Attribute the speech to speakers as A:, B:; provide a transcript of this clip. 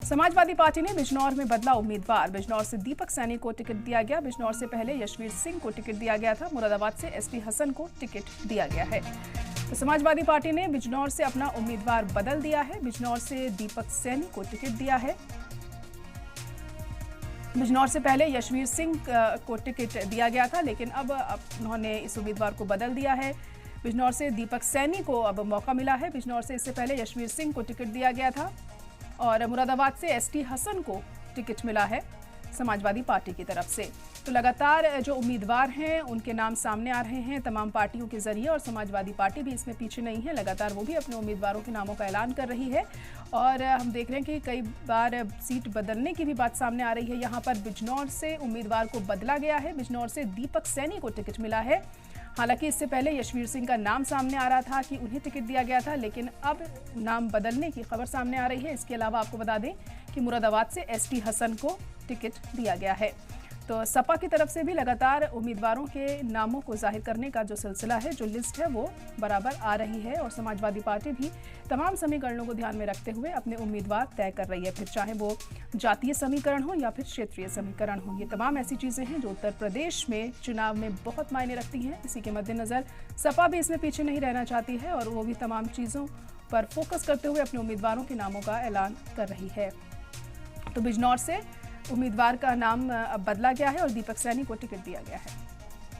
A: Samajwadi party ने बिजनौर में बदला उम्मीदवार। बिजनौर से दीपक सैनी को टिकट दिया गया। बिजनौर से पहले यशवीर सिंह को टिकट दिया गया था। मुरादाबाद से एसटी हसन को टिकट दिया गया है। तो समाजवादी पार्टी ने बिजनौर से अपना उम्मीदवार बदल दिया है। बिजनौर से दीपक सैनी को टिकट दिया है। बिजनौर से पहले यशवीर सिंह को टिकट दिया गया था, लेकिन अब उन्होंने इस उम्मीदवार को बदल दिया है। बिजनौर से दीपक सैनी को अब मौका मिला है। बिजनौर से इससे पहले यशवीर सिंह को टिकट दिया गया था और मुरादाबाद से एसटी हसन को टिकट मिला है समाजवादी पार्टी की तरफ से। तो लगातार जो उम्मीदवार हैं उनके नाम सामने आ रहे हैं तमाम पार्टियों के जरिए, और समाजवादी पार्टी भी इसमें पीछे नहीं है। लगातार वो भी अपने उम्मीदवारों के नामों का ऐलान कर रही है और हम देख रहे हैं कि कई बार सीट बदलने की भी बात सामने आ रही है। यहाँ पर बिजनौर से उम्मीदवार को बदला गया है। बिजनौर से दीपक सैनी को टिकट मिला है। हालांकि इससे पहले यशवीर सिंह का नाम सामने आ रहा था कि उन्हें टिकट दिया गया था, लेकिन अब नाम बदलने की खबर सामने आ रही है। इसके अलावा आपको बता दें कि मुरादाबाद से एसटी हसन को टिकट दिया गया है। तो सपा की तरफ से भी लगातार उम्मीदवारों के नामों को जाहिर करने का जो सिलसिला है, जो लिस्ट है, वो बराबर आ रही है और समाजवादी पार्टी भी तमाम समीकरणों को ध्यान में रखते हुए अपने उम्मीदवार तय कर रही है। फिर चाहे वो जातीय समीकरण हो या फिर क्षेत्रीय समीकरण हो, ये तमाम ऐसी चीज़ें हैं जो उत्तर प्रदेश में चुनाव में बहुत मायने रखती हैं। इसी के मद्देनज़र सपा भी इसमें पीछे नहीं रहना चाहती है और वो भी तमाम चीज़ों पर फोकस करते हुए अपने उम्मीदवारों के नामों का ऐलान कर रही है। तो बिजनौर से उम्मीदवार का नाम अब बदला गया है और दीपक सैनी को टिकट दिया गया है।